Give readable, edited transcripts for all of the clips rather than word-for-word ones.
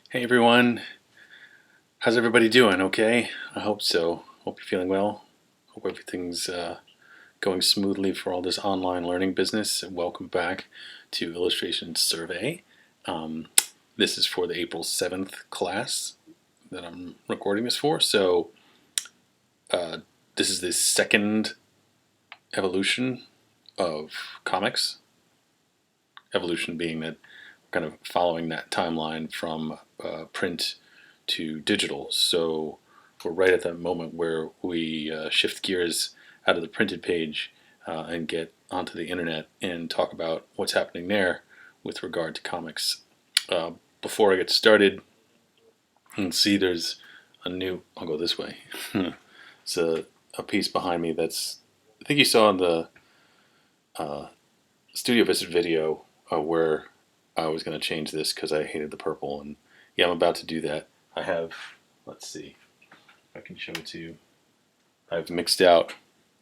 Hey everyone, how's everybody doing? Okay, I hope so. Hope you're feeling well. Hope everything's going smoothly for all this online learning business. And welcome back to Illustration Survey. Um, this is for the April 7th class that I'm recording this for. So uh, this is the second evolution of comics. Evolution being that we're kind of following that timeline from print to digital. So we're right at that moment where we shift gears out of the printed page and get onto the internet and talk about what's happening there with regard to comics. Before I get started, you can see there's I'll go this way. It's a piece behind me that's, I think you saw in the studio visit video where I was going to change this because I hated the purple, and yeah, I'm about to do that. I have, let's see if I can show it to you. I've mixed out,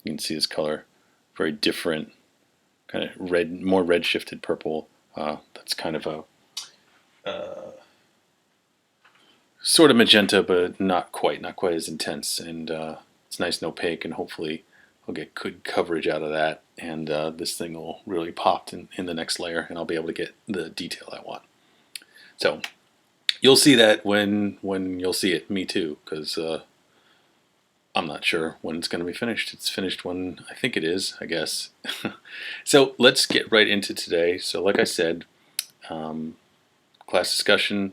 you can see this color, very different, kind of red, more red shifted purple. That's kind of a sort of magenta, but not quite as intense, and it's nice and opaque, and hopefully I'll get good coverage out of that, and this thing will really pop in the next layer, and I'll be able to get the detail I want. So you'll see that when you'll see it. Me too, because I'm not sure when it's going to be finished. It's finished when I think it is, I guess. So let's get right into today. So like I said, class discussion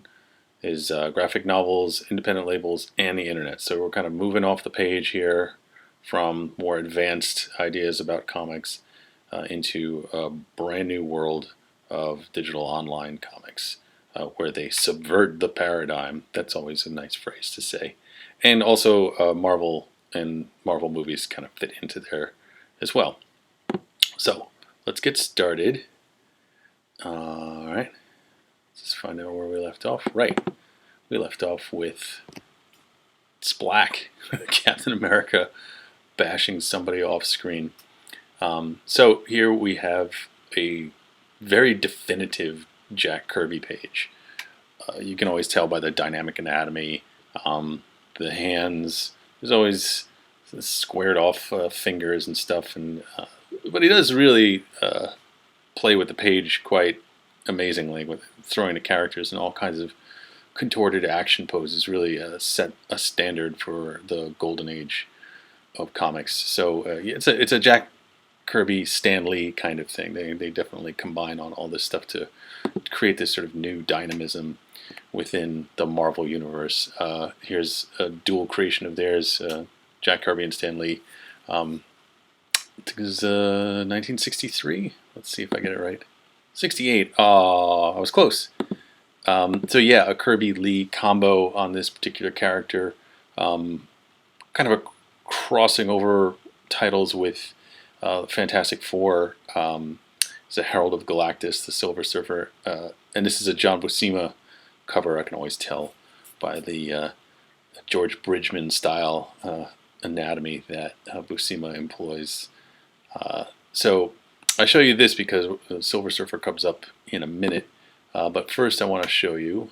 is graphic novels, independent labels, and the internet. So we're kind of moving off the page here from more advanced ideas about comics into a brand new world of digital online comics where they subvert the paradigm. That's always a nice phrase to say. And also Marvel and Marvel movies kind of fit into there as well. So let's get started. All right. Let's just find out where we left off. Right. We left off with Splack, Captain America bashing somebody off screen. So here we have a very definitive Jack Kirby page. You can always tell by the dynamic anatomy, the hands. There's always squared off fingers and stuff, and but he does really play with the page quite amazingly, with throwing the characters in all kinds of contorted action poses. Really set a standard for the golden age of comics. So it's a Jack Kirby, Stan Lee kind of thing. They definitely combine on all this stuff to create this sort of new dynamism within the Marvel universe. Here's a dual creation of theirs, Jack Kirby and Stan Lee. I think it was 1963. Let's see if I get it right. 68. Oh, I was close. So yeah, a Kirby Lee combo on this particular character. Kind of a crossing over titles with Fantastic Four. It's a Herald of Galactus, the Silver Surfer, and this is a John Buscema cover. I can always tell by the George Bridgman style anatomy that Buscema employs. So I show you this because Silver Surfer comes up in a minute, but first I want to show you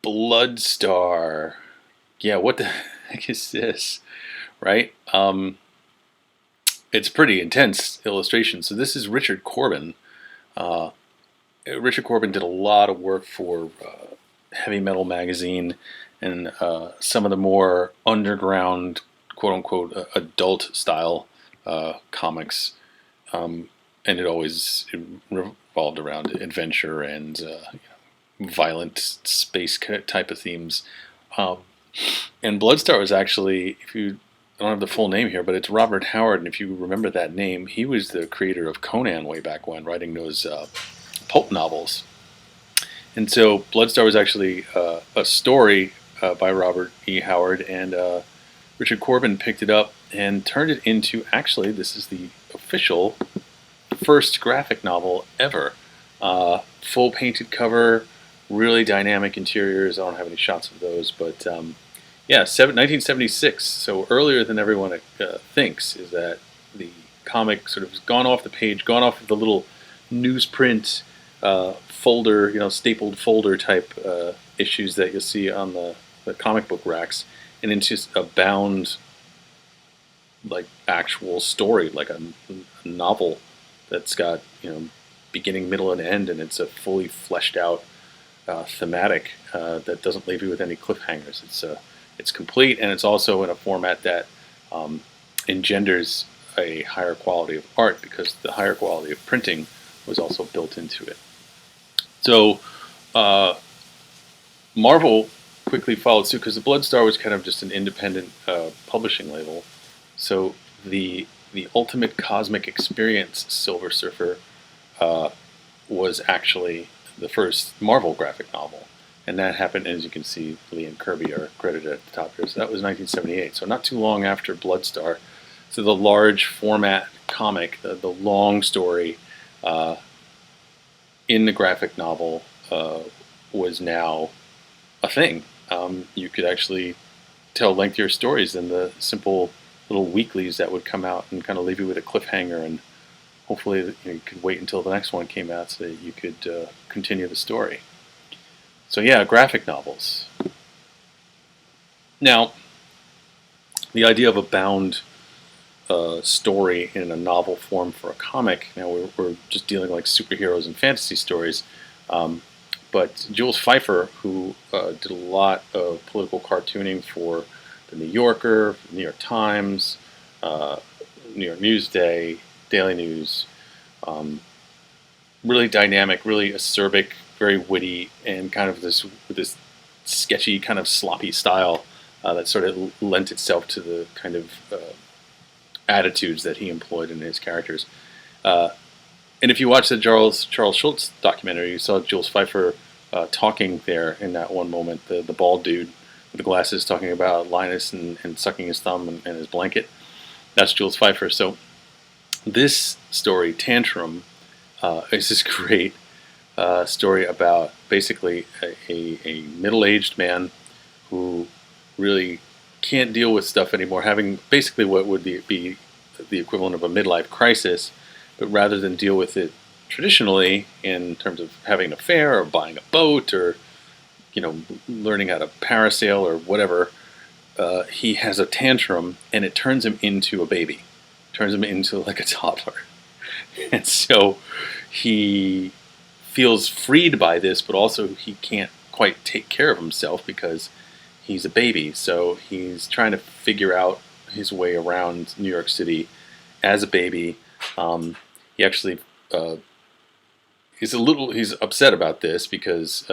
Bloodstar. Yeah, what the heck is this, right? It's pretty intense illustration. So this is Richard Corbin. Richard Corbin did a lot of work for Heavy Metal magazine and some of the more underground, quote-unquote, adult-style comics. And it always revolved around adventure and violent space type of themes. And Bloodstar was actually, I don't have the full name here, but it's Robert Howard, and if you remember that name, he was the creator of Conan way back when, writing those pulp novels. And so Bloodstar was actually a story by Robert E. Howard, and Richard Corbin picked it up and turned it into, actually, this is the official first graphic novel ever. Full painted cover, really dynamic interiors. I don't have any shots of those, but yeah, 1976. So earlier than everyone thinks, is that the comic sort of has gone off the page, gone off of the little newsprint folder, stapled folder type issues that you'll see on the comic book racks, and into a bound, like, actual story, like a novel that's got, beginning, middle, and end, and it's a fully fleshed out thematic that doesn't leave you with any cliffhangers. It's complete, and it's also in a format that engenders a higher quality of art, because the higher quality of printing was also built into it. So Marvel quickly followed suit, because the Bloodstar was kind of just an independent publishing label. So the Ultimate Cosmic Experience Silver Surfer was actually the first Marvel graphic novel. And that happened, as you can see, Lee and Kirby are credited at the top here. So that was 1978. So not too long after Bloodstar. So the large format comic, the long story in the graphic novel was now a thing. You could actually tell lengthier stories than the simple little weeklies that would come out and kind of leave you with a cliffhanger, and hopefully you could wait until the next one came out so that you could continue the story. So yeah, graphic novels. Now, the idea of a bound story in a novel form for a comic, now we're just dealing like superheroes and fantasy stories, but Jules Feiffer, who did a lot of political cartooning for the New Yorker, New York Times, New York Newsday, Daily News, really dynamic, really acerbic, very witty, and kind of this sketchy, kind of sloppy style that sort of lent itself to the kind of attitudes that he employed in his characters. And if you watch the Charles Schultz documentary, you saw Jules Feiffer talking there in that one moment, the bald dude with the glasses, talking about Linus and sucking his thumb and his blanket. That's Jules Feiffer. So this story, Tantrum, is this great story about basically a middle-aged man who really can't deal with stuff anymore, having basically what would be the equivalent of a midlife crisis, but rather than deal with it traditionally in terms of having an affair or buying a boat or learning how to parasail or whatever, he has a tantrum, and it turns him into a baby, turns him into like a toddler. And so he feels freed by this, but also he can't quite take care of himself because he's a baby. So he's trying to figure out his way around New York City as a baby. He actually he's upset about this because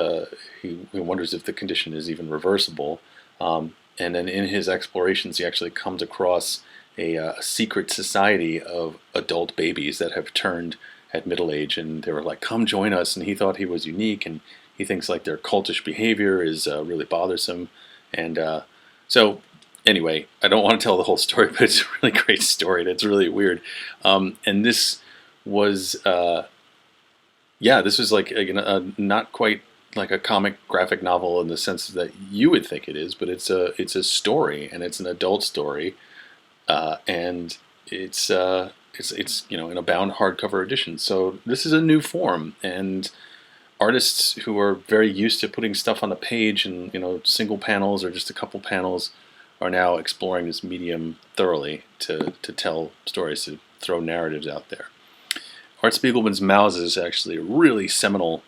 he wonders if the condition is even reversible. And then in his explorations, he actually comes across a secret society of adult babies that have turned at middle age, and they were like, "Come join us." And he thought he was unique, and he thinks like their cultish behavior is really bothersome. And so anyway, I don't want to tell the whole story, but it's a really great story, and it's really weird. And this was, this was like not quite like a comic graphic novel in the sense that you would think it is, but it's a story, and it's an adult story, and it's in a bound hardcover edition. So this is a new form, and artists who are very used to putting stuff on the page and single panels or just a couple panels are now exploring this medium thoroughly to tell stories, to throw narratives out there. Art Spiegelman's Mouse is actually a really seminal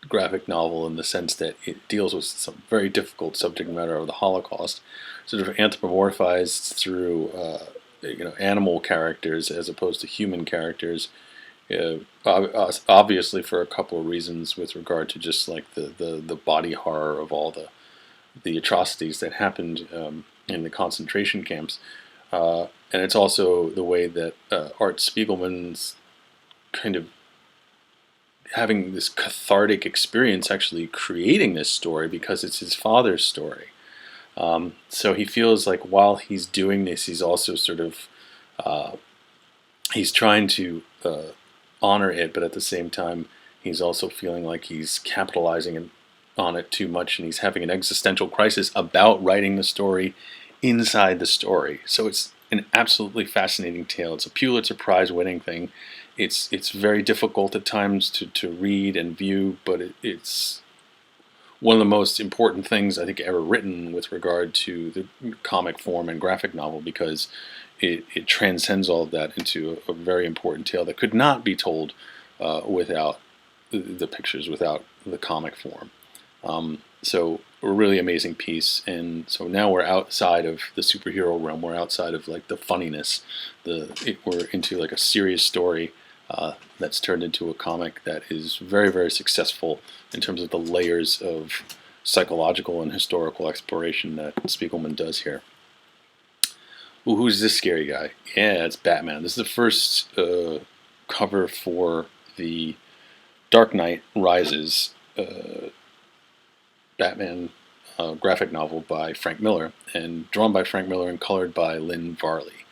graphic novel in the sense that it deals with some very difficult subject matter of the Holocaust, sort of anthropomorphized through animal characters as opposed to human characters. Obviously for a couple of reasons with regard to just like the body horror of all the atrocities that happened in the concentration camps. And it's also the way that Art Spiegelman's kind of having this cathartic experience actually creating this story because it's his father's story. So he feels like while he's doing this, he's also sort of he's trying to honor it, but at the same time he's also feeling like he's capitalizing on it too much, and he's having an existential crisis about writing the story inside the story. So it's an absolutely fascinating tale. It's a Pulitzer Prize winning thing, it's very difficult at times to read and view, but it's one of the most important things I think ever written with regard to the comic form and graphic novel, because it transcends all of that into a very important tale that could not be told without the pictures, without the comic form. So a really amazing piece, and so now we're outside of the superhero realm. We're outside of like the funniness. We're into like a serious story that's turned into a comic that is very, very successful in terms of the layers of psychological and historical exploration that Spiegelman does here. Ooh, who's this scary guy? Yeah, it's Batman. This is the first cover for the Dark Knight Rises Batman graphic novel by Frank Miller, and drawn by Frank Miller and colored by Lynn Varley.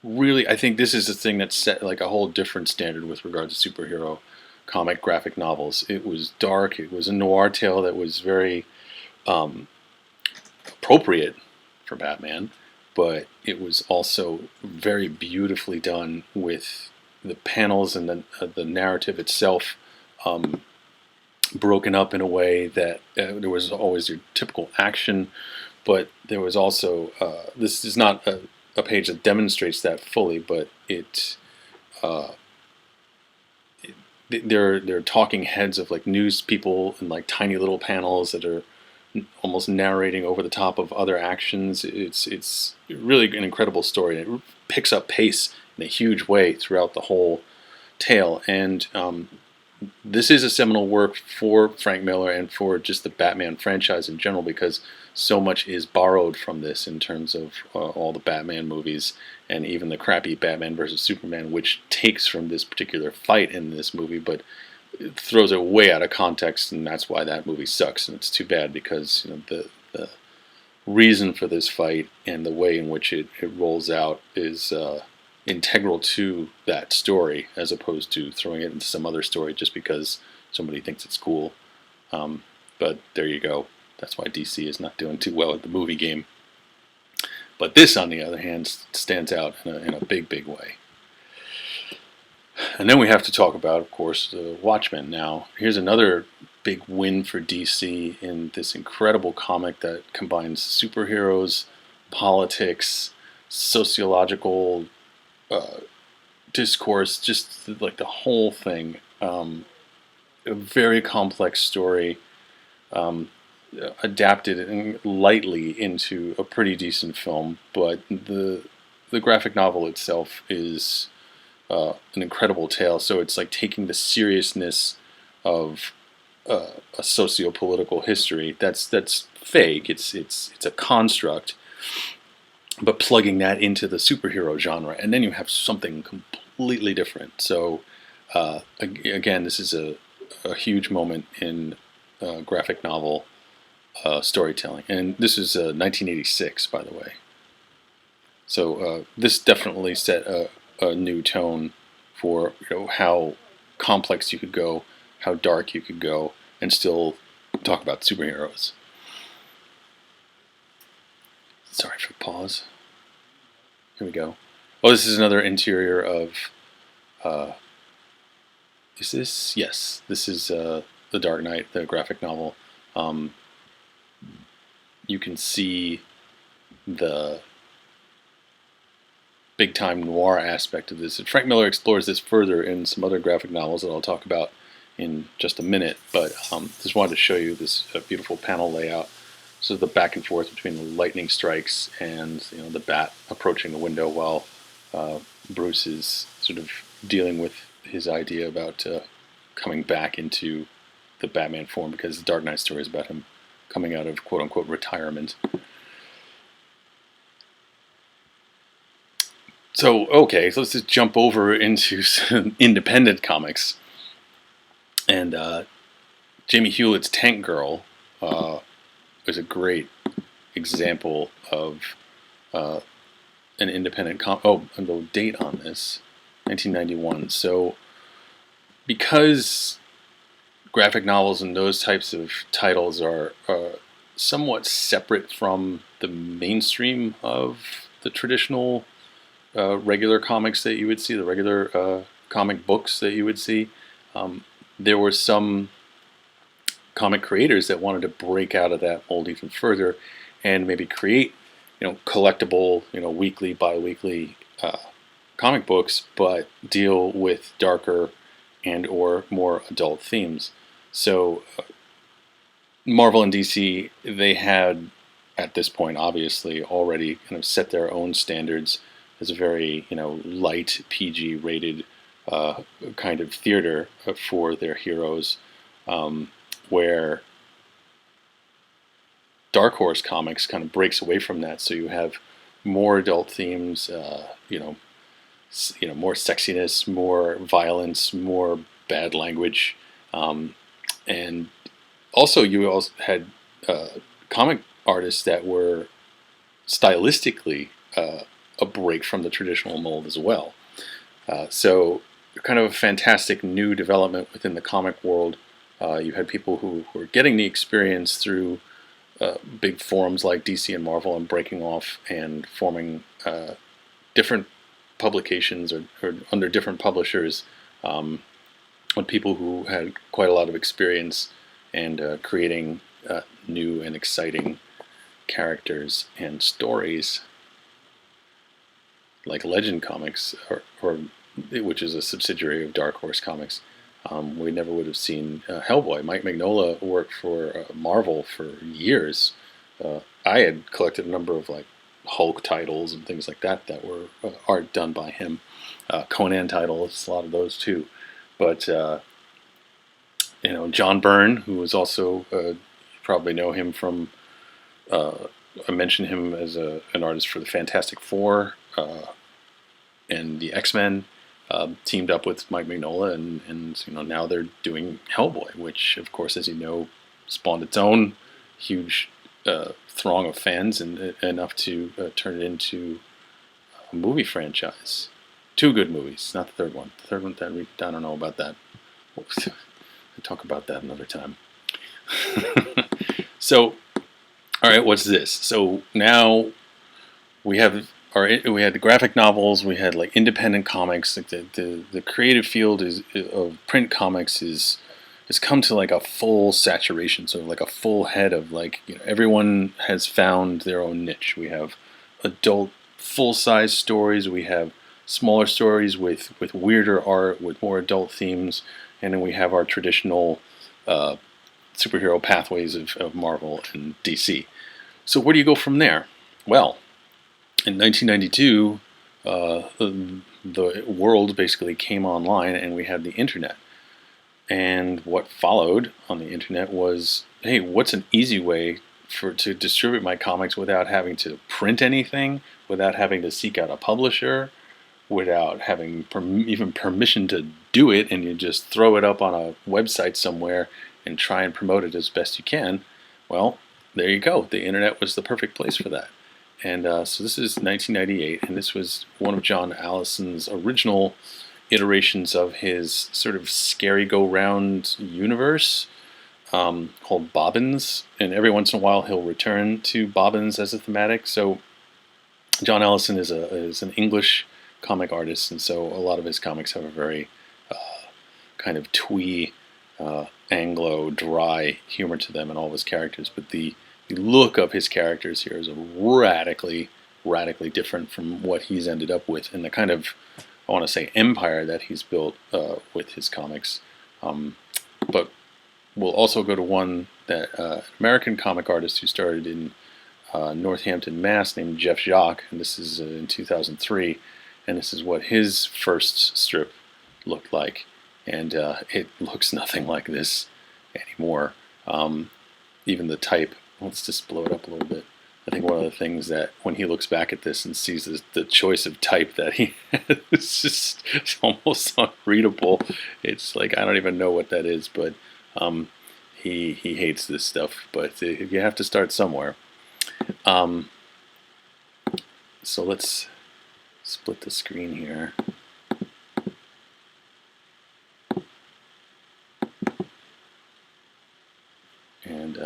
Really, I think this is the thing that set like a whole different standard with regard to superhero comic graphic novels. It was dark. It was a noir tale that was very appropriate for Batman, but it was also very beautifully done with the panels and the narrative itself broken up in a way that there was always your typical action, but there was also this is not a page that demonstrates that fully, but they're talking heads of like news people and like tiny little panels that are almost narrating over the top of other actions. It's really an incredible story, and it picks up pace in a huge way throughout the whole tale. And this is a seminal work for Frank Miller and for just the Batman franchise in general, because so much is borrowed from this in terms of all the Batman movies, and even the crappy Batman versus Superman, which takes from this particular fight in this movie, but it throws it way out of context, and that's why that movie sucks. And it's too bad, because the reason for this fight and the way in which it rolls out is integral to that story, as opposed to throwing it into some other story just because somebody thinks it's cool. But there you go. That's why DC is not doing too well at the movie game. But this, on the other hand, stands out in a big, big way. And then we have to talk about, of course, Watchmen. Now, here's another big win for DC in this incredible comic that combines superheroes, politics, sociological discourse, just like the whole thing. A very complex story, adapted lightly into a pretty decent film, but the graphic novel itself is an incredible tale. So it's like taking the seriousness of a socio-political history that's fake. It's a construct, but plugging that into the superhero genre, and then you have something completely different. So again, this is a huge moment in graphic novel storytelling, and this is 1986, by the way. So this definitely set a new tone for how complex you could go, how dark you could go, and still talk about superheroes. Sorry for the pause. Here we go. Oh, this is another interior of. Is this? Yes, this is The Dark Knight, the graphic novel. You can see the big-time noir aspect of this. And Frank Miller explores this further in some other graphic novels that I'll talk about in just a minute, but just wanted to show you this beautiful panel layout. So the back and forth between the lightning strikes and the bat approaching the window while Bruce is sort of dealing with his idea about coming back into the Batman form, because the Dark Knight story is about him coming out of quote-unquote retirement. So, okay, so let's just jump over into some independent comics. And Jamie Hewlett's Tank Girl is a great example of an independent comic. Oh, and the date on this, 1991. So, because graphic novels and those types of titles are somewhat separate from the mainstream of the traditional regular comics that you would see, the regular comic books that you would see. There were some comic creators that wanted to break out of that mold even further and maybe create, collectible, weekly, bi-weekly comic books, but deal with darker and or more adult themes. So Marvel and DC, they had at this point obviously already kind of set their own standards as a very light PG rated kind of theater for their heroes, where Dark Horse Comics kind of breaks away from that. So you have more adult themes, more sexiness, more violence, more bad language, and also you also had comic artists that were stylistically a break from the traditional mold as well. So kind of a fantastic new development within the comic world. You had people who were getting the experience through big forums like DC and Marvel and breaking off and forming different publications or under different publishers, with people who had quite a lot of experience and creating new and exciting characters and stories, like Legend Comics, or which is a subsidiary of Dark Horse Comics. We never would have seen Hellboy. Mike Mignola worked for Marvel for years. I had collected a number of like Hulk titles and things like that that were art done by him. Conan titles, a lot of those too. But John Byrne, who was also you probably know him from. I mentioned him as an artist for the Fantastic Four and the X-Men. Teamed up with Mike Mignola, and now they're doing Hellboy, which of course, as you know, spawned its own huge throng of fans and enough to turn it into a movie franchise. 2 good movies, not the third one. The third one, I don't know about that. We'll talk about that another time. So, all right, what's this? So now we had the graphic novels, we had like independent comics. Like the creative field of print comics has come to like a full saturation, sort of like a full head of like everyone has found their own niche. We have adult full-size stories, we have smaller stories with weirder art, with more adult themes, and then we have our traditional superhero pathways of Marvel and DC. So where do you go from there? Well, in 1992, the world basically came online and we had the internet. And what followed on the internet was, hey, what's an easy way to distribute my comics without having to print anything, without having to seek out a publisher, without having even permission to do it, and you just throw it up on a website somewhere and try and promote it as best you can? Well, there you go. The internet was the perfect place for that. And so this is 1998, and this was one of John Allison's original iterations of his sort of scary-go-round universe called Bobbins. And every once in a while he'll return to Bobbins as a thematic. So John Allison is an English comic artist, and so a lot of his comics have a very kind of twee, Anglo, dry humor to them and all of his characters. But the look of his characters here is radically different from what he's ended up with, and the kind of, I want to say, empire that he's built with his comics. But we'll also go to one that an American comic artist who started in Northampton, Mass, named Jacque, and this is in 2003, and this is what his first strip looked like, and it looks nothing like this anymore. Even the type. Let's just blow it up a little bit. I think one of the things that when he looks back at this and sees the choice of type that he has, it's almost unreadable. It's like, I don't even know what that is, but he hates this stuff. But you have to start somewhere. So let's split the screen here. And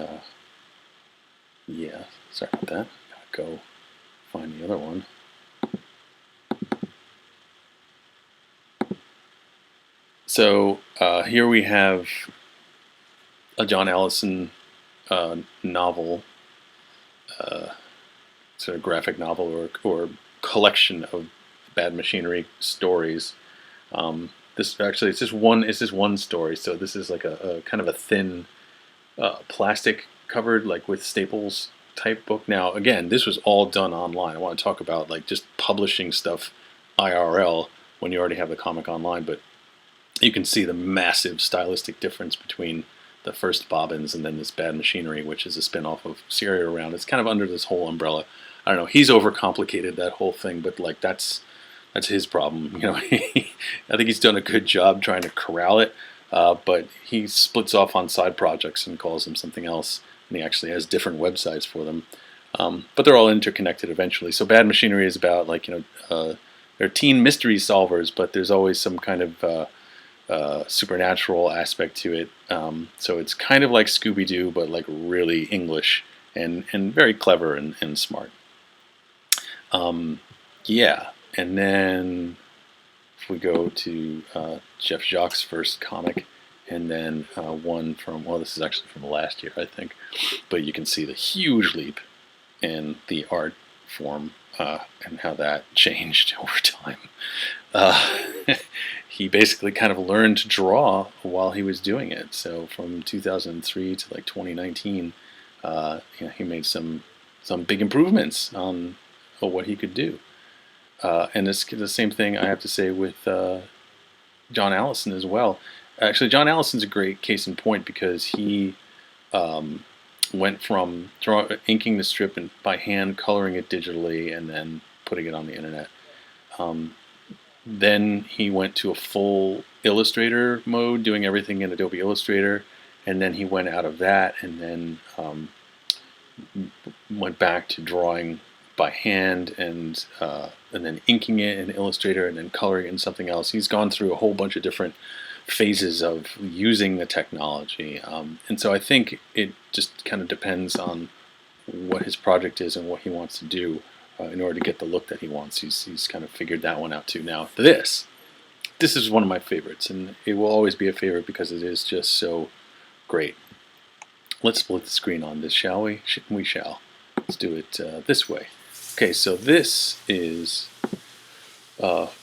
yeah, sorry about that. Gotta go find the other one. So here we have a John Allison novel, sort of graphic novel or collection of Bad Machinery stories. This actually it's just one story, so this is like a kind of a thin plastic covered, like with staples type book. Now again, this was all done online. I want to talk about like just publishing stuff IRL when you already have the comic online, but you can see the massive stylistic difference between the first Bobbins and then this Bad Machinery, which is a spin-off of Serial Around. It's kind of under this whole umbrella. I don't know, he's overcomplicated that whole thing, but like that's his problem. You know, I think he's done a good job trying to corral it, but he splits off on side projects and calls them something else, and he actually has different websites for them. But they're all interconnected eventually. So Bad Machinery is about, like, you know, they're teen mystery solvers, but there's always some kind of supernatural aspect to it. So it's kind of like Scooby-Doo, but like really English and very clever and smart. Yeah, and then if we go to Jeff Jacques' first comic, and then one from, well, this is actually from last year, I think, but you can see the huge leap in the art form and how that changed over time. He basically kind of learned to draw while he was doing it. So from 2003 to like 2019, you know, he made some big improvements on what he could do. And it's the same thing I have to say with John Allison as well. Actually, John Allison's a great case in point because he went from inking the strip and by hand, coloring it digitally, and then putting it on the internet. Then he went to a full Illustrator mode, doing everything in Adobe Illustrator, and then he went out of that and then went back to drawing by hand and then inking it in Illustrator and then coloring it in something else. He's gone through a whole bunch of different phases of using the technology, and so I think it just kind of depends on what his project is and what he wants to do in order to get the look that he wants. He's kind of figured that one out too. Now this is one of my favorites, and it will always be a favorite because it is just so great. Let's split the screen on this, shall we? We shall. Let's do it this way. Okay, so this is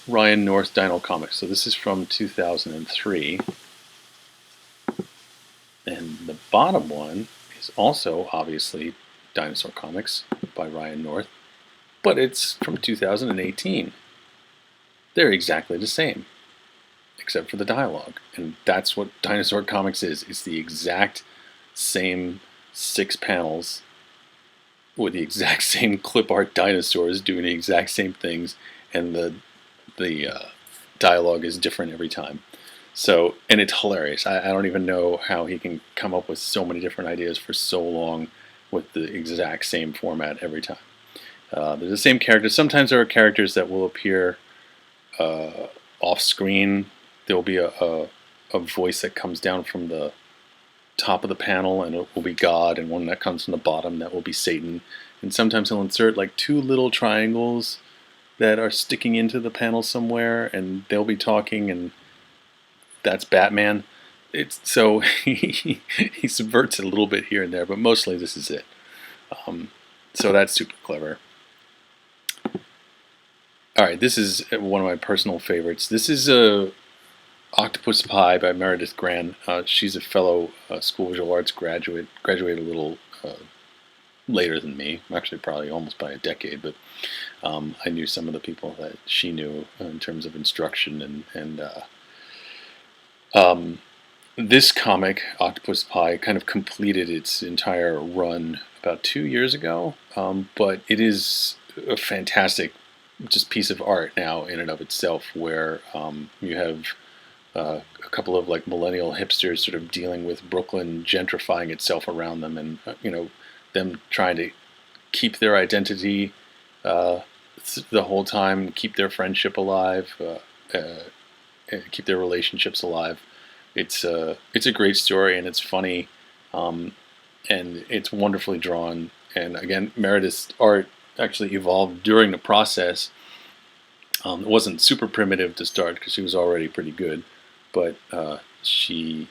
Ryan North Dino Comics. So this is from 2003. And the bottom one is also obviously Dinosaur Comics by Ryan North, but it's from 2018. They're exactly the same, except for the dialogue. And that's what Dinosaur Comics is. It's the exact same 6 panels with the exact same clip art dinosaurs doing the exact same things, and the dialogue is different every time. So, and it's hilarious. I don't even know how he can come up with so many different ideas for so long with the exact same format every time. They're the same characters. Sometimes there are characters that will appear off screen. There will be a voice that comes down from the top of the panel, and it will be God, and one that comes from the bottom that will be Satan. And sometimes he'll insert like 2 little triangles that are sticking into the panel somewhere, and they'll be talking, and that's Batman. It's so he subverts it a little bit here and there, but mostly this is it. So that's super clever. All right, this is one of my personal favorites. This is a Octopus Pie by Meredith Grin. She's a fellow School of Visual Arts graduate, graduated a little later than me, actually probably almost by a decade, but I knew some of the people that she knew in terms of instruction, and this comic, Octopus Pie, kind of completed its entire run about 2 years ago, but it is a fantastic just piece of art now in and of itself, where you have a couple of like millennial hipsters sort of dealing with Brooklyn gentrifying itself around them, and you know, them trying to keep their identity the whole time, keep their friendship alive, keep their relationships alive. It's a great story, and it's funny, and it's wonderfully drawn. And again, Meredith's art actually evolved during the process. It wasn't super primitive to start because she was already pretty good. but she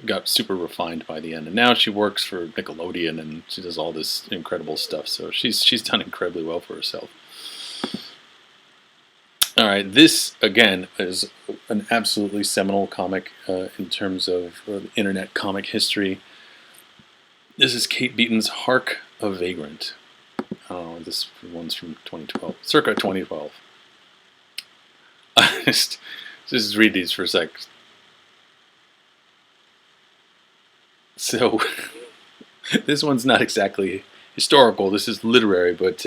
got super refined by the end, and now she works for Nickelodeon and she does all this incredible stuff. So she's done incredibly well for herself. All right, this again is an absolutely seminal comic in terms of internet comic history. This is Kate Beaton's Hark! A Vagrant. Oh, this one's from 2012, circa 2012. Just read these for a sec. So, this one's not exactly historical. This is literary, but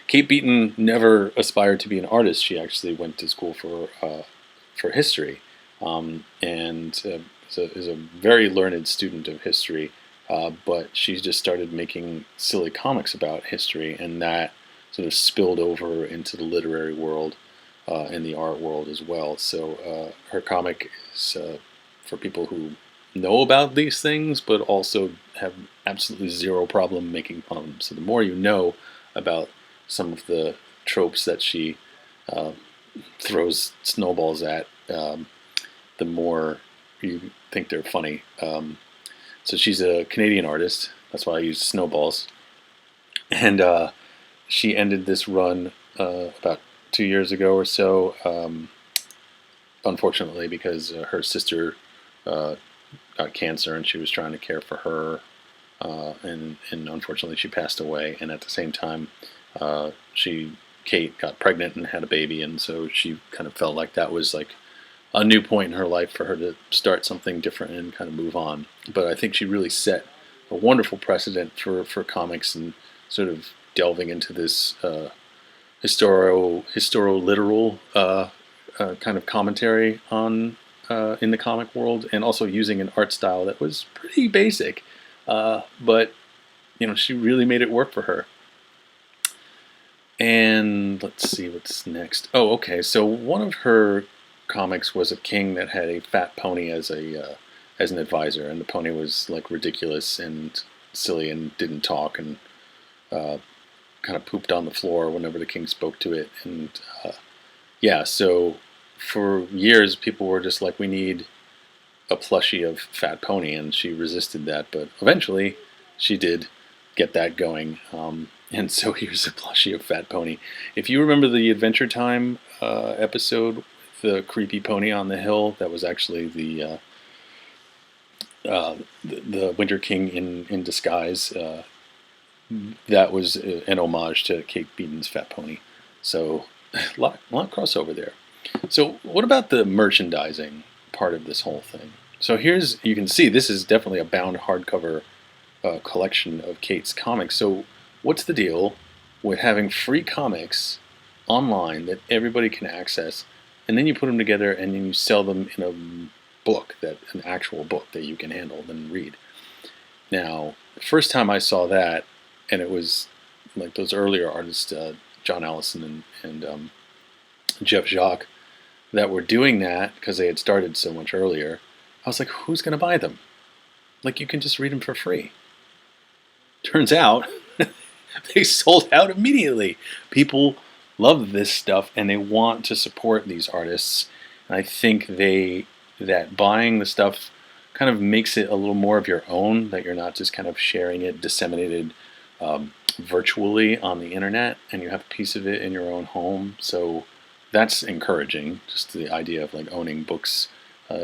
Kate Beaton never aspired to be an artist. She actually went to school for history, and is a very learned student of history. But she just started making silly comics about history, and that sort of spilled over into the literary world and the art world as well. So her comic is for people who know about these things, but also have absolutely zero problem making fun of them. So the more you know about some of the tropes that she throws snowballs at, the more you think they're funny. So she's a Canadian artist. That's why I use snowballs. And she ended this run about 2 years ago or so, unfortunately, because her sister got cancer and she was trying to care for her, and unfortunately she passed away. And at the same time, Kate got pregnant and had a baby, and so she kind of felt like that was like a new point in her life for her to start something different and kind of move on. But I think she really set a wonderful precedent for comics and sort of delving into this historio-literal kind of commentary on in the comic world, and also using an art style that was pretty basic, but she really made it work for her. And let's see what's next. Oh, okay. So one of her comics was a king that had a fat pony as an advisor, and the pony was like ridiculous and silly and didn't talk and kind of pooped on the floor whenever the king spoke to it. And so for years people were just like, we need a plushie of fat pony, and she resisted that, but eventually she did get that going. And so here's a plushie of fat pony. If you remember the Adventure Time episode, the creepy pony on the hill, that was actually the Winter King in disguise. That was an homage to Kate Beaton's Fat Pony. So a lot of crossover there. So what about the merchandising part of this whole thing? So you can see this is definitely a bound hardcover collection of Kate's comics. So what's the deal with having free comics online that everybody can access, and then you put them together and then you sell them in a book, an actual book that you can handle and read? Now, the first time I saw that, and it was like those earlier artists, John Allison and Jacque, that were doing that because they had started so much earlier, I was like, who's going to buy them? Like, you can just read them for free. Turns out, they sold out immediately. People love this stuff and they want to support these artists. And I think that buying the stuff kind of makes it a little more of your own, that you're not just kind of sharing it, disseminated virtually on the internet, and you have a piece of it in your own home. So that's encouraging. Just the idea of like owning books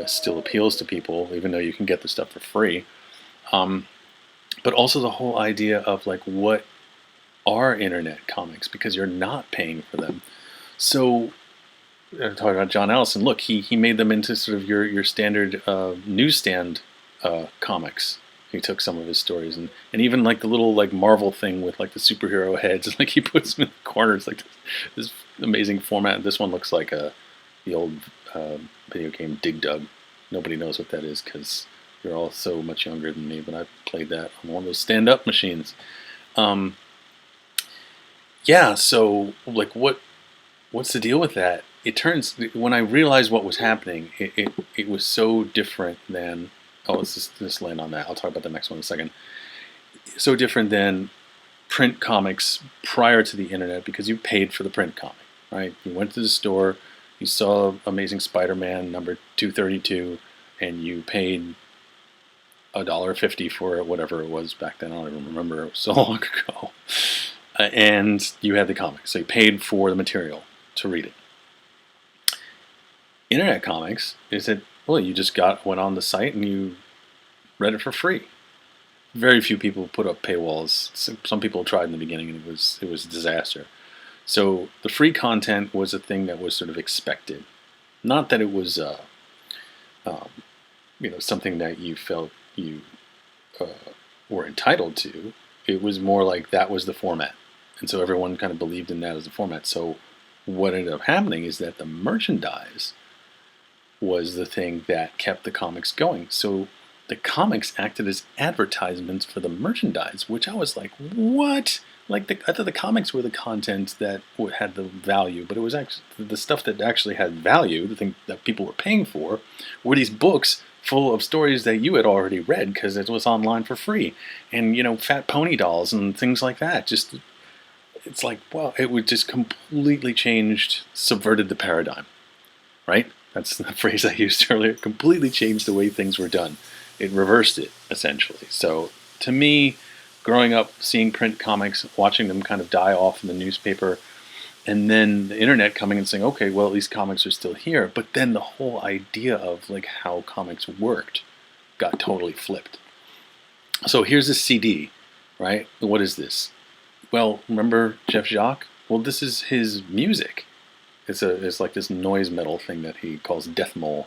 still appeals to people, even though you can get the stuff for free. But also the whole idea of like, what are internet comics, because you're not paying for them. So talking about John Allison, look, he made them into sort of your standard newsstand comics. He took some of his stories and even like the little like Marvel thing with like the superhero heads, like he puts them in the corners, like this amazing format. This one looks like the old video game Dig Dug. Nobody knows what that is because you're all so much younger than me, but I played that on one of those stand-up machines. So like what's the deal with that? When I realized what was happening, it was so different than, let's just land on that. I'll talk about the next one in a second. So different than print comics prior to the internet, because you paid for the print comic, right? You went to the store, You saw Amazing Spider-Man number 232, and you paid $1.50 for it, whatever it was back then. I don't even remember. It was so long ago. And you had the comic, so you paid for the material to read it. Internet comics is that, well, you just went on the site and you read it for free. Very few people put up paywalls. Some people tried in the beginning, and it was a disaster. So the free content was a thing that was sort of expected. Not that it was, something that you felt you were entitled to. It was more like that was the format, and so everyone kind of believed in that as the format. So what ended up happening is that the merchandise was the thing that kept the comics going. So the comics acted as advertisements for the merchandise, which I was like, what? Like, I thought the comics were the content that had the value, but it was actually the stuff that actually had value, the thing that people were paying for, were these books full of stories that you had already read because it was online for free. And, fat pony dolls and things like that. Just, it's like, well, it would just completely subverted the paradigm, right? That's the phrase I used earlier. Completely changed the way things were done. It reversed it, essentially. So, to me, growing up, seeing print comics, watching them kind of die off in the newspaper, and then the internet coming and saying, okay, well, these comics are still here. But then the whole idea of like how comics worked got totally flipped. So here's a CD, right? What is this? Well, remember Jacques? Well, this is his music. It's like this noise metal thing that he calls death mole.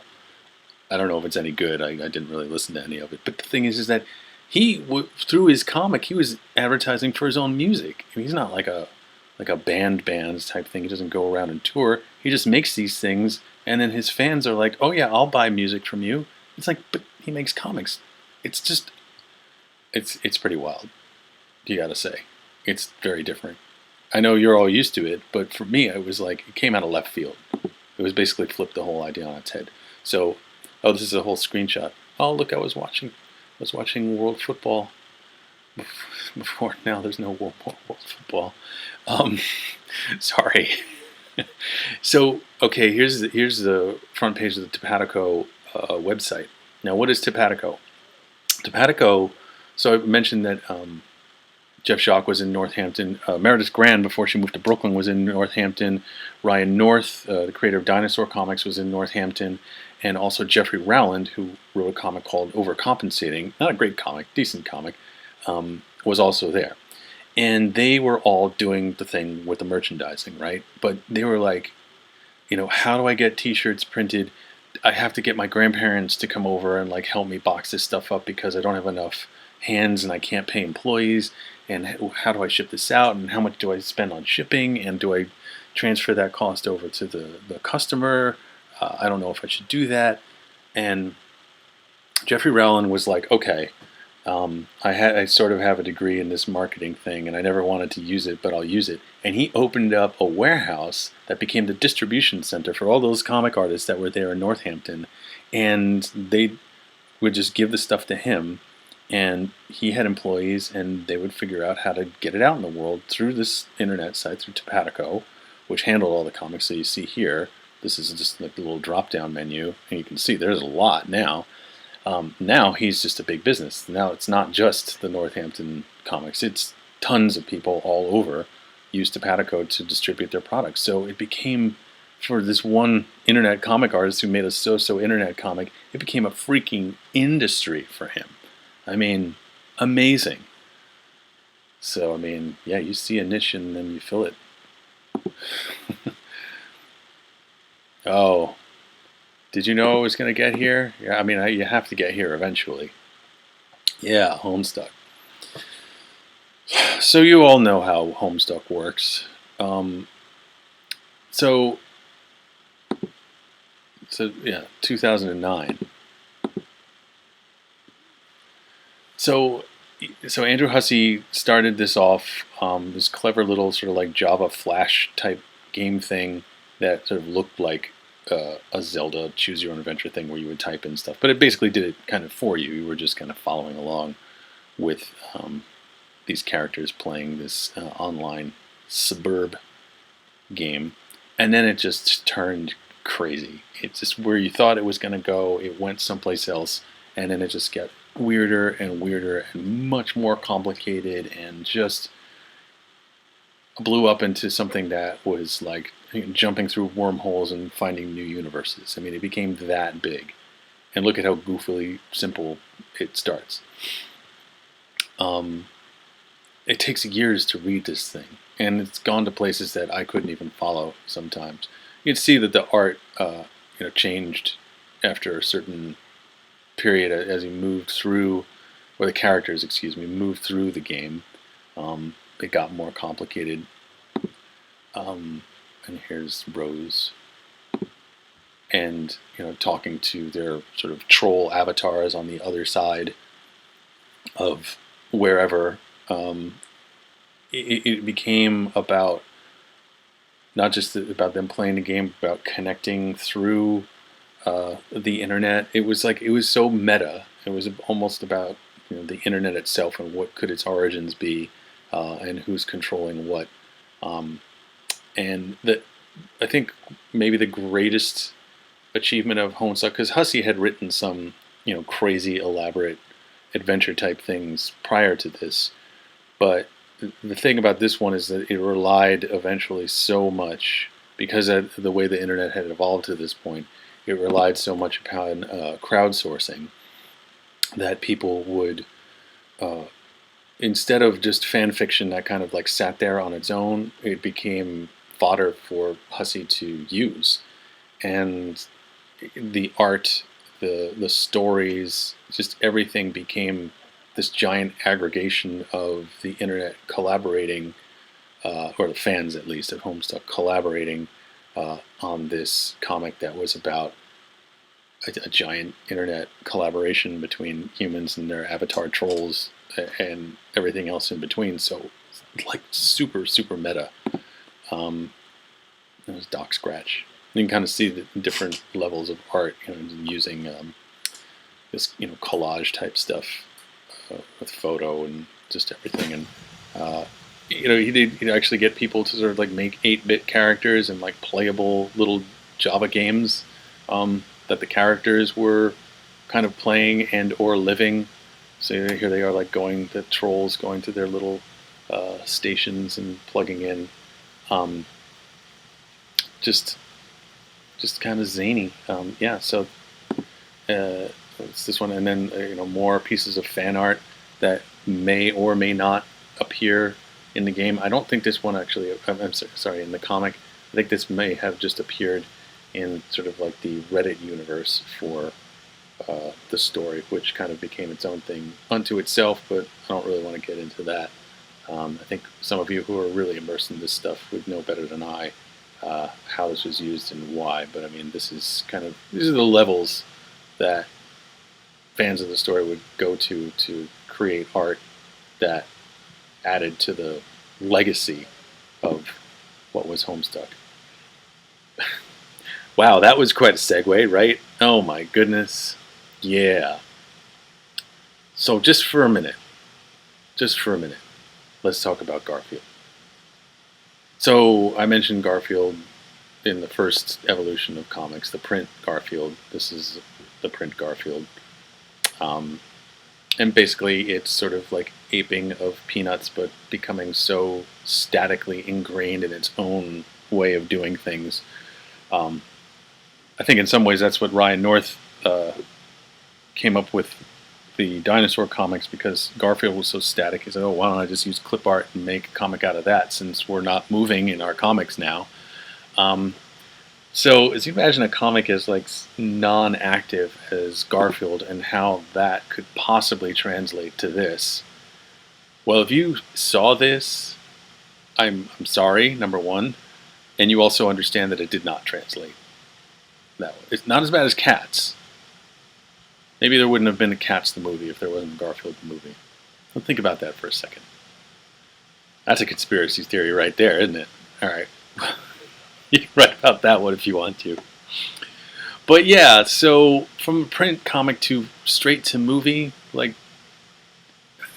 I don't know if it's any good. I didn't really listen to any of it. But the thing is that through his comic, he was advertising for his own music. I mean, he's not like a bands type thing. He doesn't go around and tour. He just makes these things, and then his fans are like, oh yeah, I'll buy music from you. It's like, but he makes comics. It's just, it's pretty wild, you gotta say. It's very different. I know you're all used to it, but for me, it was like, it came out of left field. It was basically flipped the whole idea on its head. So, this is a whole screenshot. Oh, look, I was watching World Football before. Now there's no World Football. Sorry. So, okay, here's the front page of the Topatico website. Now, what is Topatico? Topatico, so I mentioned that Jacques was in Northampton. Meredith Grin, before she moved to Brooklyn, was in Northampton. Ryan North, the creator of Dinosaur Comics, was in Northampton. And also Jeffrey Rowland, who wrote a comic called Overcompensating, not a great comic, decent comic, was also there. And they were all doing the thing with the merchandising, right? But they were like, how do I get t-shirts printed? I have to get my grandparents to come over and like help me box this stuff up because I don't have enough hands and I can't pay employees. And how do I ship this out? And how much do I spend on shipping? And do I transfer that cost over to the customer? I don't know if I should do that. And Jeffrey Rowland was like, okay, I sort of have a degree in this marketing thing, and I never wanted to use it, but I'll use it. And he opened up a warehouse that became the distribution center for all those comic artists that were there in Northampton. And they would just give the stuff to him, and he had employees, and they would figure out how to get it out in the world through this internet site, through Topatico, which handled all the comics. So you see here, this is just like the little drop-down menu, and you can see there's a lot now. Now he's just a big business. Now it's not just the Northampton comics. It's tons of people all over use Topatico to distribute their products. So it became, for this one internet comic artist who made a so-so internet comic, it became a freaking industry for him. I mean, amazing. So, I mean, yeah, you see a niche and then you fill it. Oh, did you know it was going to get here? Yeah, I mean, you have to get here eventually. Yeah, Homestuck. So you all know how Homestuck works. So yeah, 2009. So Andrew Hussey started this off, this clever little sort of like Java Flash type game thing that sort of looked like a Zelda choose your own adventure thing where you would type in stuff, but it basically did it kind of for you. You were just kind of following along with these characters playing this online suburb game, and then it just turned crazy. It's just where you thought it was going to go, it went someplace else, and then it just got weirder and weirder and much more complicated and just blew up into something that was like jumping through wormholes and finding new universes. I mean, it became that big. And look at how goofily simple it starts. It takes years to read this thing, and it's gone to places that I couldn't even follow sometimes. You'd see that the art, changed after a certain period as you moved through, or the characters, moved through the game. It got more complicated. And here's Rose, and talking to their sort of troll avatars on the other side of wherever. It became about not just about them playing the game, about connecting through the internet. It was so meta. It was almost about the internet itself and what could its origins be, and who's controlling what. And that, I think, maybe the greatest achievement of Homestuck, because Hussey had written some crazy elaborate adventure type things prior to this, but the thing about this one is that it relied eventually so much, because of the way the internet had evolved to this point, it relied so much upon crowdsourcing that people would, instead of just fan fiction that kind of like sat there on its own, it became fodder for Hussey to use. And the art, the stories, just everything became this giant aggregation of the internet collaborating, or the fans at least of Homestuck collaborating on this comic that was about a giant internet collaboration between humans and their avatar trolls and everything else in between. So like super, super meta. That was Doc Scratch. You can kind of see the different levels of art, using this collage type stuff with photo and just everything. And he'd actually get people to sort of like make 8-bit characters and like playable little Java games that the characters were kind of playing and or living. So here they are, like the trolls going to their little stations and plugging in. Just kind of zany. So it's this one, and then more pieces of fan art that may or may not appear in the game. I don't think this one actually. I'm sorry, in the comic. I think this may have just appeared in sort of like the Reddit universe for the story, which kind of became its own thing unto itself. But I don't really want to get into that. I think some of you who are really immersed in this stuff would know better than I how this was used and why. But I mean, these are the levels that fans of the story would go to create art that added to the legacy of what was Homestuck. Wow, that was quite a segue, right? Oh my goodness. Yeah. So just for a minute, let's talk about Garfield. So I mentioned Garfield in the first evolution of comics, the print Garfield. This is the print Garfield. And basically it's sort of like aping of Peanuts, but becoming so statically ingrained in its own way of doing things. I think in some ways that's what Ryan North came up with the dinosaur comics, because Garfield was so static. He said, oh, why don't I just use clip art and make a comic out of that, since we're not moving in our comics now. So as you imagine a comic as like non-active as Garfield, and how that could possibly translate to this. Well, if you saw this, I'm sorry, number one, and you also understand that it did not translate that way. It's not as bad as Cats. Maybe there wouldn't have been a Cats the movie if there wasn't a Garfield the movie. Well, think about that for a second. That's a conspiracy theory right there, isn't it? All right. You can write about that one if you want to. But yeah, so from print comic to straight to movie, like,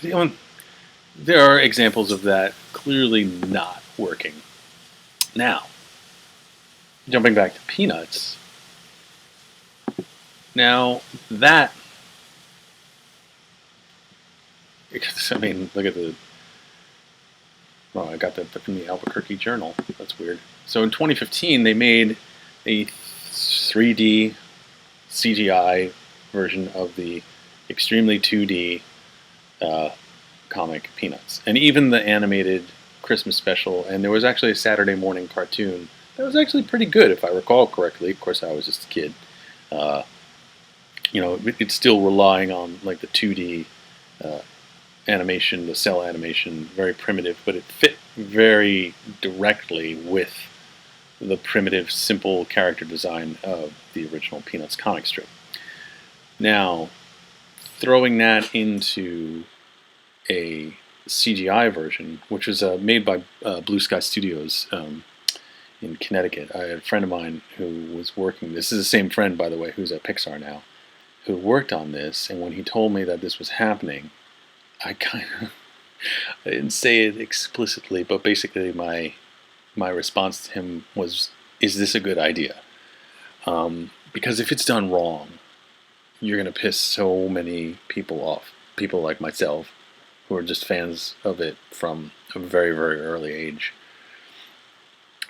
there are examples of that clearly not working. Now, jumping back to Peanuts, Now that, I mean, look at the. Well, I got that from the Albuquerque Journal. That's weird. So in 2015, they made a 3D CGI version of the extremely 2D comic Peanuts, and even the animated Christmas special. And there was actually a Saturday morning cartoon that was actually pretty good, if I recall correctly. Of course, I was just a kid. It's still relying on like the 2D animation, the cell animation, very primitive, but it fit very directly with the primitive, simple character design of the original Peanuts comic strip. Now, throwing that into a CGI version, which was made by Blue Sky Studios in Connecticut. I had a friend of mine who was working. This is the same friend, by the way, who's at Pixar now, who worked on this. And when he told me that this was happening, I didn't say it explicitly, but basically my response to him was, "Is this a good idea?" Because if it's done wrong, you're going to piss so many people off. People like myself, who are just fans of it from a very, very early age.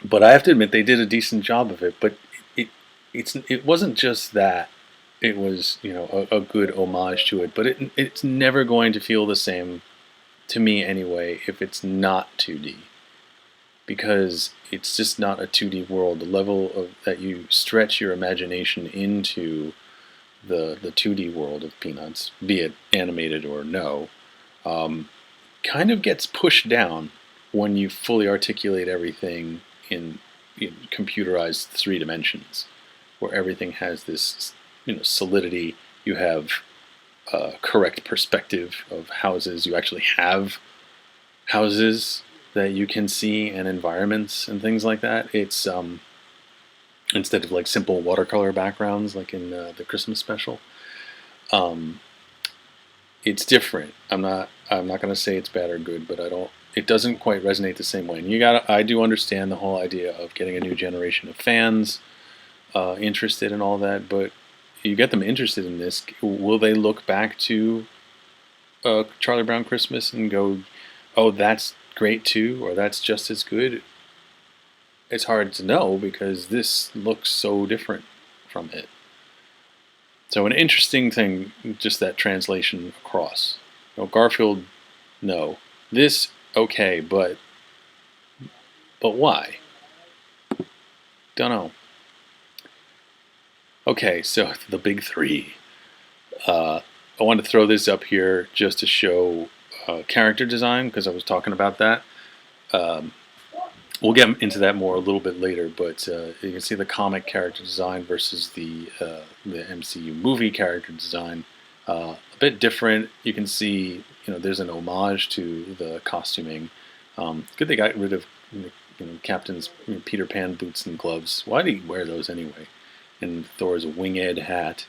But I have to admit, they did a decent job of it. But it wasn't just that. It was, a good homage to it. But it's never going to feel the same, to me anyway, if it's not 2D. Because it's just not a 2D world. The level of that you stretch your imagination into the 2D world of Peanuts, be it animated or no, kind of gets pushed down when you fully articulate everything in computerized 3 dimensions, where everything has this solidity. You have correct perspective of houses. You actually have houses that you can see and environments and things like that. It's instead of like simple watercolor backgrounds like in the Christmas special. It's different. I'm not going to say it's bad or good, but it doesn't quite resonate the same way. And I do understand the whole idea of getting a new generation of fans interested in all that, but you get them interested in this. Will they look back to Charlie Brown Christmas and go, "Oh, that's great too," or "That's just as good"? It's hard to know because this looks so different from it. So an interesting thing, just that translation across. Garfield, no. This, okay, but why? Don't know. Okay, so the big 3. I want to throw this up here just to show character design, because I was talking about that. We'll get into that more a little bit later, but you can see the comic character design versus the MCU movie character design. A bit different. You can see, there's an homage to the costuming. Good they got rid of Captain's Peter Pan boots and gloves. Why did he wear those anyway? And Thor's winged hat.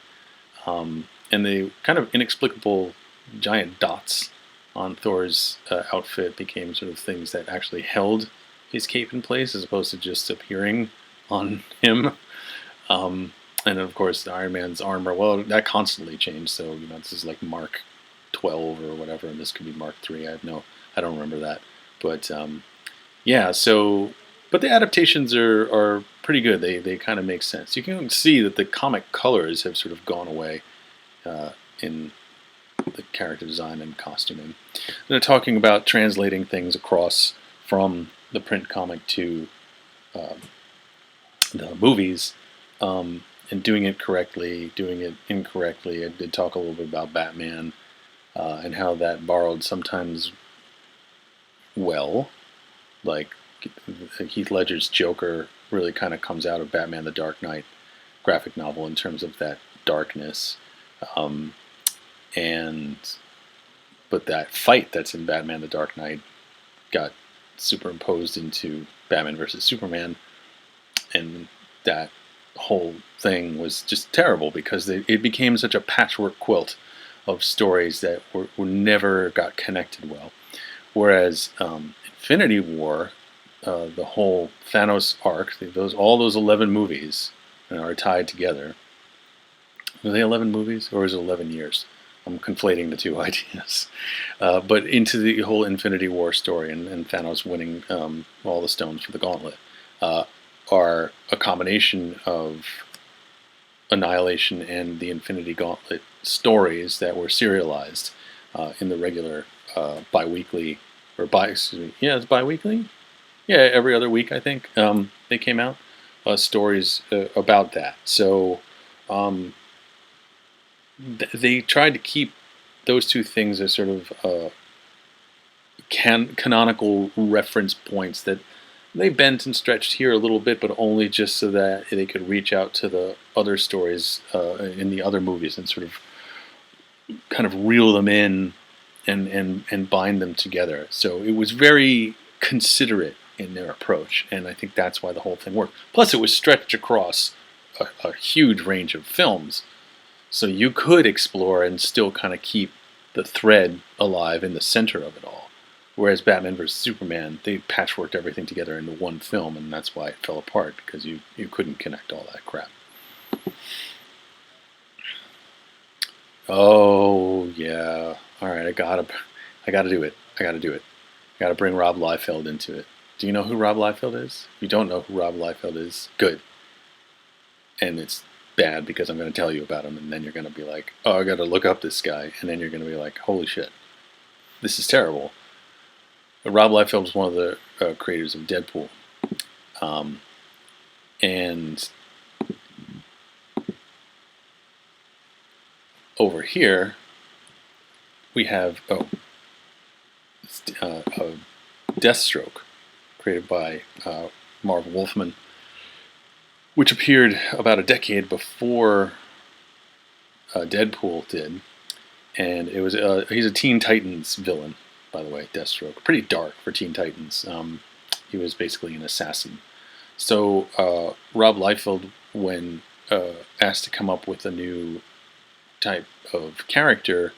And the kind of inexplicable giant dots on Thor's outfit became sort of things that actually held his cape in place as opposed to just appearing on him. And of course, the Iron Man's armor, well, that constantly changed. So, this is like Mark 12 or whatever, and this could be Mark 3. I don't remember that. But, yeah, so, but the adaptations are pretty good. They kind of make sense. You can see that the comic colors have sort of gone away in the character design and costuming. And they're talking about translating things across from the print comic to the movies, and doing it correctly, doing it incorrectly. I did talk a little bit about Batman and how that borrowed sometimes like Heath Ledger's Joker really kind of comes out of Batman the Dark Knight graphic novel in terms of that darkness. But that fight that's in Batman the Dark Knight got superimposed into Batman versus Superman, and that whole thing was just terrible because it became such a patchwork quilt of stories that were never got connected well. Whereas Infinity War, the whole Thanos arc, all those 11 movies are tied together. Were they 11 movies, or is it 11 years? I'm conflating the two ideas. But into the whole Infinity War story and Thanos winning all the stones for the gauntlet are a combination of Annihilation and the Infinity Gauntlet stories that were serialized in the regular bi-weekly, or it's bi-weekly? Yeah, every other week, I think, they came out, stories about that. So they tried to keep those two things as sort of canonical reference points that they bent and stretched here a little bit, but only just so that they could reach out to the other stories in the other movies and sort of kind of reel them in and bind them together. So it was very considerate in their approach, and I think that's why the whole thing worked. Plus, it was stretched across a huge range of films, so you could explore and still kind of keep the thread alive in the center of it all. Whereas Batman vs. Superman, they patchworked everything together into one film, and that's why it fell apart, because you couldn't connect all that crap. Oh yeah, all right, I gotta do it. I gotta bring Rob Liefeld into it. Do you know who Rob Liefeld is? If you don't know who Rob Liefeld is, good. And it's bad because I'm going to tell you about him, and then you're going to be like, oh, I got to look up this guy, and then you're going to be like, holy shit, this is terrible. Rob Liefeld was one of the creators of Deadpool, and over here we have Deathstroke, created by Marv Wolfman, which appeared about a decade before Deadpool did, and it was he's a Teen Titans villain, by the way. Deathstroke, pretty dark for Teen Titans. He was basically an assassin. So Rob Liefeld, when asked to come up with a new type of character,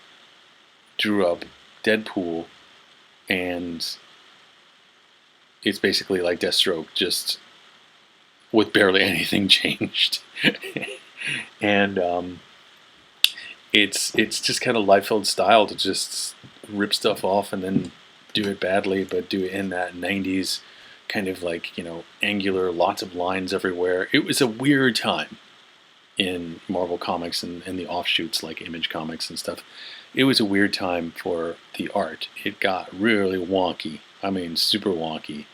drew up Deadpool, and it's basically like Deathstroke, just with barely anything changed. And it's just kind of Liefeld's style to just rip stuff off and then do it badly, but do it in that 90s kind of like, angular, lots of lines everywhere. It was a weird time in Marvel Comics and the offshoots like Image Comics and stuff. It was a weird time for the art. It got really wonky. I mean, super wonky.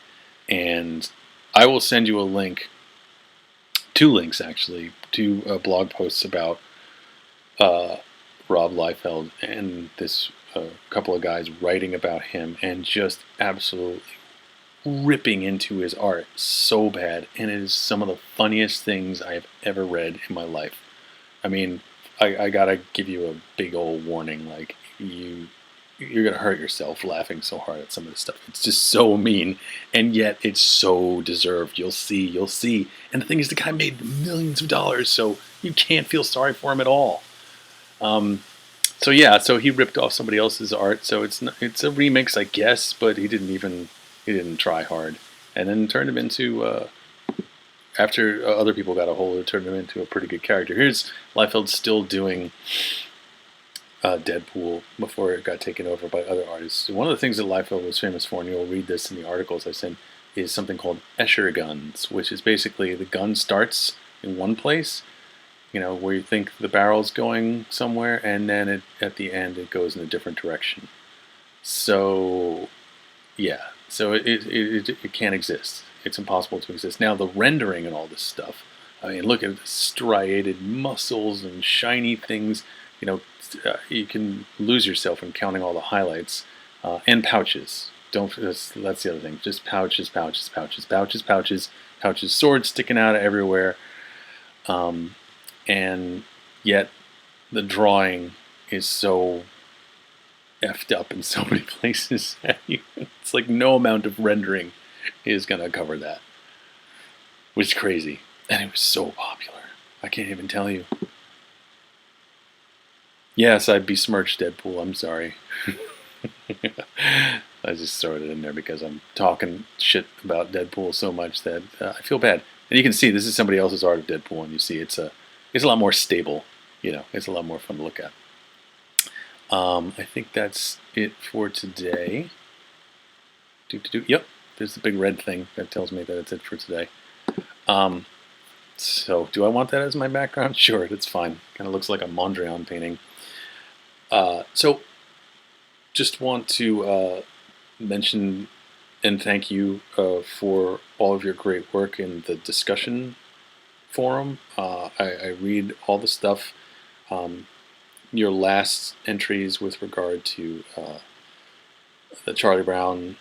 And I will send you a link, 2 links actually, to blog posts about Rob Liefeld and this couple of guys writing about him and just absolutely ripping into his art so bad. And it is some of the funniest things I have ever read in my life. I mean, I gotta give you a big old warning, like you're gonna hurt yourself laughing so hard at some of this stuff. It's just so mean, and yet it's so deserved. You'll see. And the thing is, the guy made millions of dollars, so you can't feel sorry for him at all. So he ripped off somebody else's art. So it's a remix, I guess, but he didn't try hard, and then turned him into. After other people got a hold of it, turned him into a pretty good character. Here's Liefeld still doing Deadpool before it got taken over by other artists. One of the things that Liefeld was famous for, and you'll read this in the articles I sent, is something called Escher guns, which is basically the gun starts in one place, where you think the barrel's going somewhere, and then at the end it goes in a different direction. So, yeah, so it can't exist. It's impossible to exist. Now, the rendering and all this stuff, I mean, look at the striated muscles and shiny things. You can lose yourself in counting all the highlights. And pouches. That's the other thing. Just pouches, swords sticking out of everywhere. And yet the drawing is so effed up in so many places that it's like no amount of rendering is going to cover that. Which is crazy. And it was so popular. I can't even tell you. Yes, I besmirched Deadpool. I'm sorry. I just throw it in there because I'm talking shit about Deadpool so much that I feel bad. And you can see this is somebody else's art of Deadpool, and you see it's a lot more stable it's a lot more fun to look at. I think that's it for today. Yep, there's the big red thing that tells me that it's it for today. So do I want that as my background? Sure, it's fine. Kind of looks like a Mondrian painting. So just want to mention and thank you for all of your great work in the discussion forum. I read all the stuff. Your last entries with regard to the Charlie Brown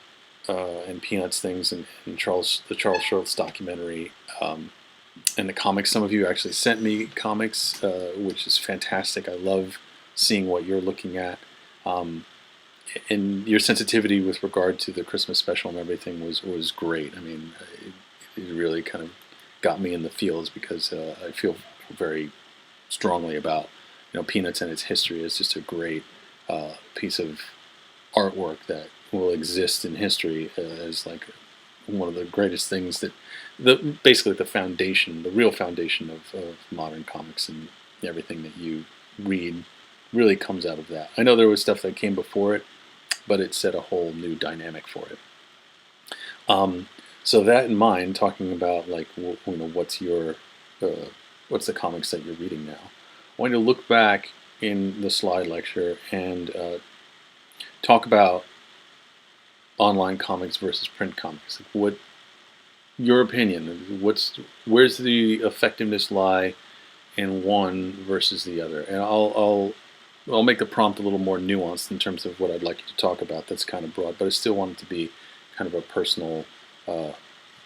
and Peanuts things and the Charles Schultz documentary and the comics. Some of you actually sent me comics, which is fantastic. I love seeing what you're looking at. And your sensitivity with regard to the Christmas special and everything was great. I mean, it really kind of got me in the feels because I feel very strongly about Peanuts and its history is just a great piece of artwork that will exist in history as like one of the greatest things that basically the foundation, the real foundation of modern comics, and everything that you read really comes out of that. I know there was stuff that came before it, but it set a whole new dynamic for it. So that in mind, talking about like what's the comics that you're reading now, I want you to look back in the slide lecture and talk about online comics versus print comics. Like what your opinion? Where's the effectiveness lie in one versus the other? And I'll make the prompt a little more nuanced in terms of what I'd like you to talk about. That's kind of broad, but I still want it to be kind of a personal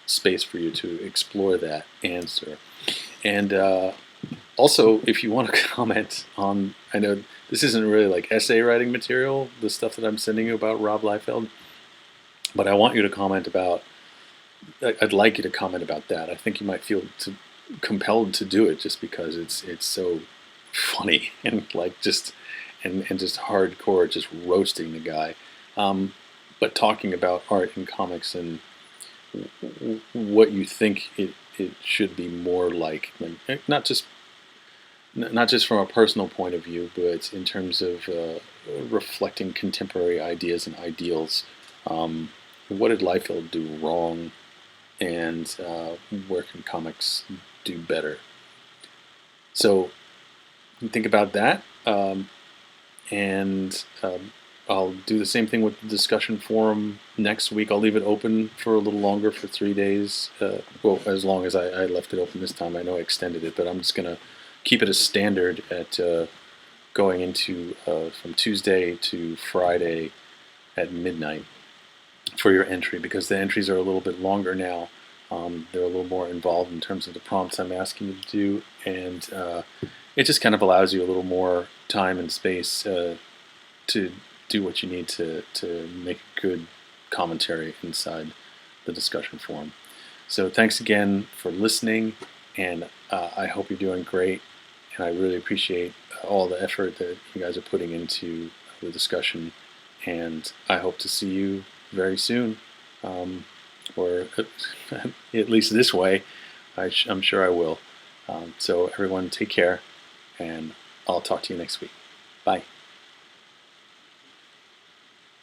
space for you to explore that answer. And also, if you want to comment on, I know this isn't really like essay writing material, the stuff that I'm sending you about Rob Liefeld, but I want you to comment about, I'd like you to comment about that. I think you might feel compelled to do it just because it's so funny and like just hardcore, just roasting the guy. But talking about art and comics and what you think it should be more like not just from a personal point of view, but in terms of reflecting contemporary ideas and ideals. What did Liefeld do wrong, and where can comics do better? So think about that, and I'll do the same thing with the discussion forum next week. I'll leave it open for a little longer, for 3 days. Well, as long as I left it open this time. I know I extended it, but I'm just going to keep it as standard at going into from Tuesday to Friday at midnight for your entry, because the entries are a little bit longer now. They're a little more involved in terms of the prompts I'm asking you to do, and it just kind of allows you a little more time and space to do what you need to make a good commentary inside the discussion forum. So thanks again for listening, and I hope you're doing great, and I really appreciate all the effort that you guys are putting into the discussion, and I hope to see you very soon, or at least this way. I'm sure I will. So everyone take care, and I'll talk to you next week. Bye.